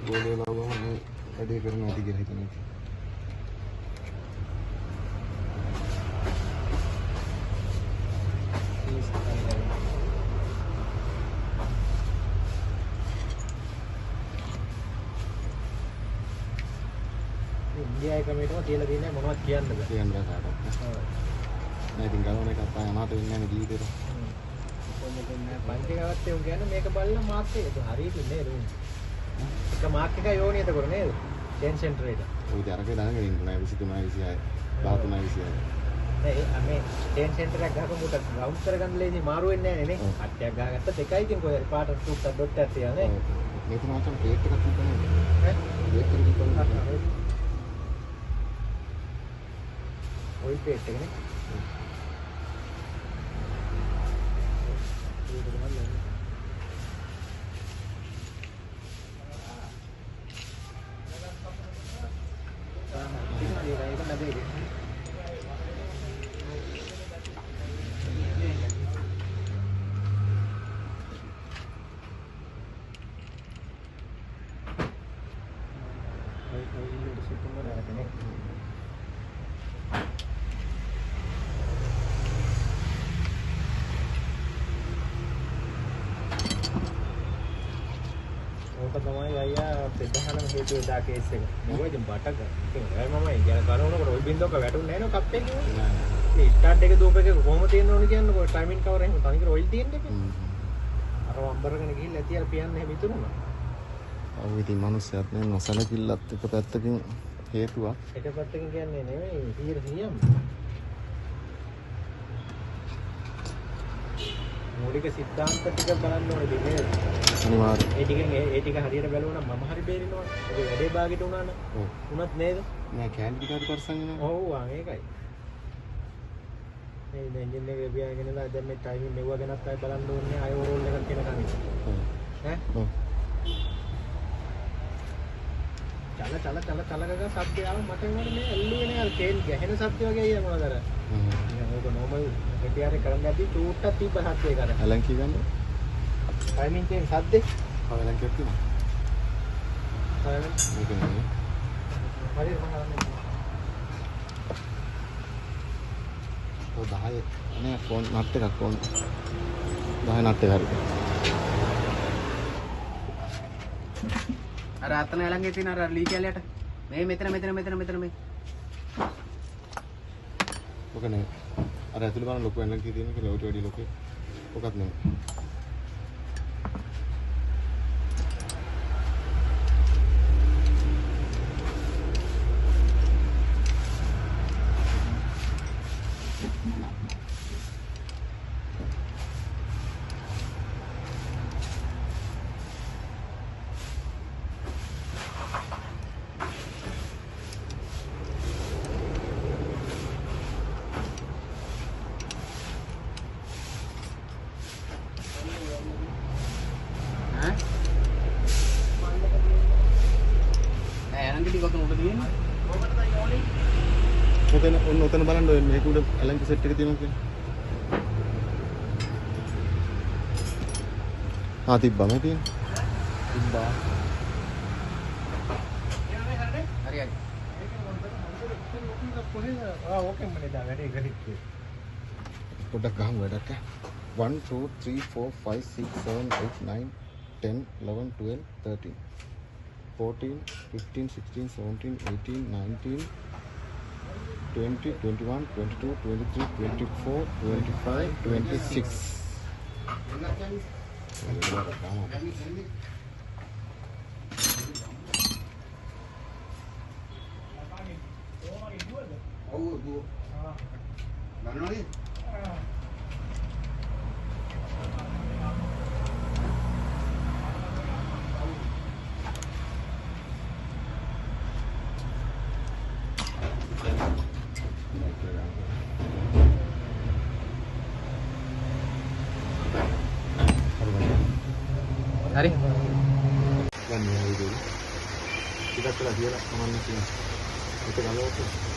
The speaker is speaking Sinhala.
बोले लोगों ने अड़े करना थी गिरे करनी थी इंडिया कमेटी में तेल देने मनोज किया अंदर मैं tinggal ने करता है ना तो इन्हें नहीं दी दे පන්ති ගාවත්තේ උන් කියන්නේ මේක බලලා මාක් එක ඒක හරියට නේද උන් එක මාක් එකයි ඕනේ එතකොට නේද චේන් සෙන්ටර් එක ඔය දරකේ දාගෙන ඉන්නවා 23 26 13 26 නෑ මේ චේන් සෙන්ටර් එක ගහපු මුට රවුන්ඩ් කරගන්න ලේසි මාරු වෙන්නේ නැහැ නේ අට්ටයක් ගහගත්ත දෙකයි ඉතින් කොහෙද පාට ටුට්ටක් ඩොට්ටක් තියන්නේ මේක මාතම් ප්ලේට් එකක් තිබ්බනේ ඈ ප්ලේට් එකක් තිබ්බනේ ඔය ප්ලේට් එකනේ दा केस එක මොකද ඉතින් බටක ඉතින් ඔය මම ඉගෙන ගන්නකොට ඔය බින්දුවක වැටුන්නේ නැහැ නෝ කප් එකේ නෑ ඒ ස්ටාර්ට් එක දූප එක කොහොම තියෙන්න ඕනේ කියන්නේ කොයි ටයිමින් කවර් එහෙම තනිකර ඔයිල් තියෙන්න එක අර වම්බරගෙන ගිහිල්ලා ඇති අර පියන්නේ එහෙම ඉතුරුනා ඔව් ඉතින් මිනිස්සුත් නේ නොසලකිල්ලත් එක පැත්තකින් හේතුවක් එක පැත්තකින් කියන්නේ නෙමෙයි 100%ම මූලික සිද්ධාන්ත ටික බලන්න ඕනේ නේද අනිවාර්යයෙන් ඒ ටික හරියට බැලුවා නම් මම හරි බේරිනවා ඒ වැඩේ භාගෙට උනා නම් උනත් නේද නෑ කැන්ඩි කාඩ් පර්සන් නේ ඔව් මේකයි මේ එන්ජින් එක ගියාගෙන ඉඳලා දැන් මේ ටයිමින් මෙවුව ගැනත් ආයි බලන්න ඕනේ ආයි ඕරෝල් එකක් කියන කන්නේ ඈ චල ගග සබ්දය ආව මට මොකද මේ ඇල්ලුවේ නේ අර කේන් ගැහෙන සබ්ද වගේ අයියා මොනවද අර ඕක නෝමල් රිපෙයාර් එක කරන්න යද්දි චූට්ටක් තිබ්බ සබ්දේ කර ඇලන් කී ගන්න ටයිමින් එකේ සබ්දේ ඇලන් කී තියෙනවා මේක නෙමෙයි හරියට මම කරන්නේ ඔය 10 නේ ෆෝන් නට් එකක් ඕන 10 නට් එක හරියට අර අතන ළඟේ තියෙන අර ලී කැලයට මේ මෙතන මේ ඔක නේ අර ඇතුළේ බලන ලොකු ඇලන් කී තියෙන කියලා ඔය වැඩි ලොකේ ඔකත් නෙමෙයි ඔන්න ඔතන බලන්න ඔය මේක උඩ ඇලන්ක සෙට් එක තියෙනවා කියන්නේ. තිබ්බා මේ තියෙන්නේ. තිබ්බා. හරි හරි. ඕකෙන් මනේ දා වැඩේ කරිත්. පොඩ්ඩක් ගහමු වැඩක්. 1 2 3 4 5 6 7 8 9 10 11 12 13 14 15 16 17 18 19 20 21 22 23 24 25 26 හරි. ගන්න ඕනේ ඒක. ටිකක් වෙලා කියලා කමන්න තියෙනවා. ඒක ගලවන්න.